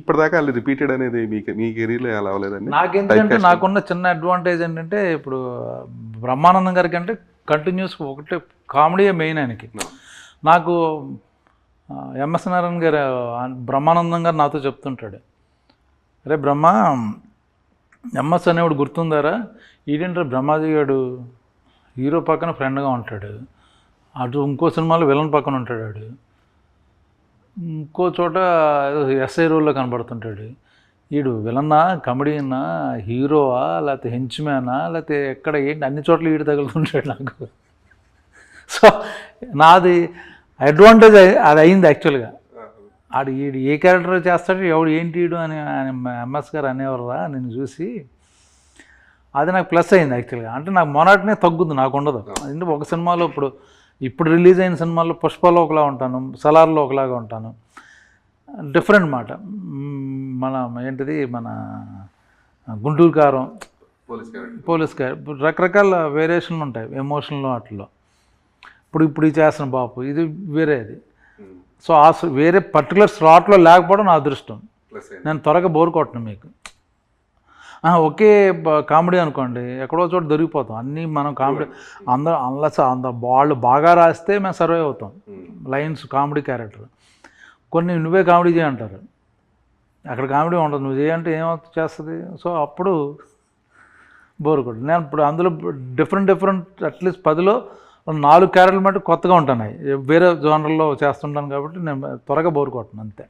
ఇప్పటిదాకా వాళ్ళు రిపీటెడ్ అనేది మీ కెరీర్లో ఎలా అవ్వలేదండి? నాకెందుకంటే నాకున్న చిన్న అడ్వాంటేజ్ ఏంటంటే ఇప్పుడు బ్రహ్మానందం గారికి అంటే కంటిన్యూస్ ఒకటే కామెడీయే మెయిన్ ఆయనకి. నాకు ఎంఎస్ నారాయణ గారు బ్రహ్మానందం గారు నాతో చెప్తుంటాడు, అరే బ్రహ్మ ఎంఎస్ అనేవాడు గుర్తుందారా, ఈడేంటారు బ్రహ్మాజీ గారు హీరో పక్కన ఫ్రెండ్గా ఉంటాడు, అటు ఇంకో సినిమాలో విలన్ పక్కన ఉంటాడు, వాడు ఇంకో చోట ఎస్ఐ రోల్లో కనబడుతుంటాడు, వీడు విలన్నా కమెడీనా హీరోవా లేకపోతే హెంచ్మ్యానా లేకపోతే ఎక్కడ ఏంటి అన్ని చోట్ల వీడు తగులుతుంటాడు నాకు. సో నాది అడ్వాంటేజ్ అది అయింది యాక్చువల్గా. ఆడు వీడు ఏ క్యారెక్టర్ చేస్తాడు ఎవడు ఏంటి వీడు అని ఎంఎస్ గారు అనేవారురా నేను చూసి, అది నాకు ప్లస్ అయింది యాక్చువల్గా. అంటే నాకు మొనాటనే తగ్గుద్ది, నాకు ఉండదు. ఎందుకంటే ఒక సినిమాలో ఇప్పుడు రిలీజ్ అయిన సినిమాల్లో పుష్పలో ఒకలా ఉంటాను, సలార్లో ఒకలాగా ఉంటాను, డిఫరెంట్ మాట. మన ఏంటిది మన గుంటూరు కారం, పోలీస్ కారం, రకరకాల వేరియేషన్లు ఉంటాయి ఎమోషన్లో వాటిలో. ఇప్పుడు ఇది చేస్తున్న బాపు ఇది వేరేది. సో ఆ వేరే పర్టికులర్ స్లాట్లో లేకపోవడం నా అదృష్టం. నేను త్వరగా బోర్ కొట్టను మీకు. ఒకే కామెడీ అనుకోండి ఎక్కడో చోట దొరికిపోతాం అన్నీ మనం కామెడీ అందరూ వాళ్ళు బాగా రాస్తే మేము సర్వే అవుతాం. లైన్స్ కామెడీ క్యారెక్టర్ కొన్ని నువ్వే కామెడీ చేయంటారు, అక్కడ కామెడీ ఉండదు, నువ్వు చేయంటే ఏమవుతుంది చేస్తుంది. సో అప్పుడు బోర్ కొట్టు. నేను ఇప్పుడు అందులో డిఫరెంట్ అట్లీస్ట్ 10లో 4 క్యారెక్టర్లు మటు కొత్తగా ఉంటున్నాయి, వేరే జోనర్లో చేస్తుంటాను కాబట్టి నేను త్వరగా బోర్ కొట్టను అంతే.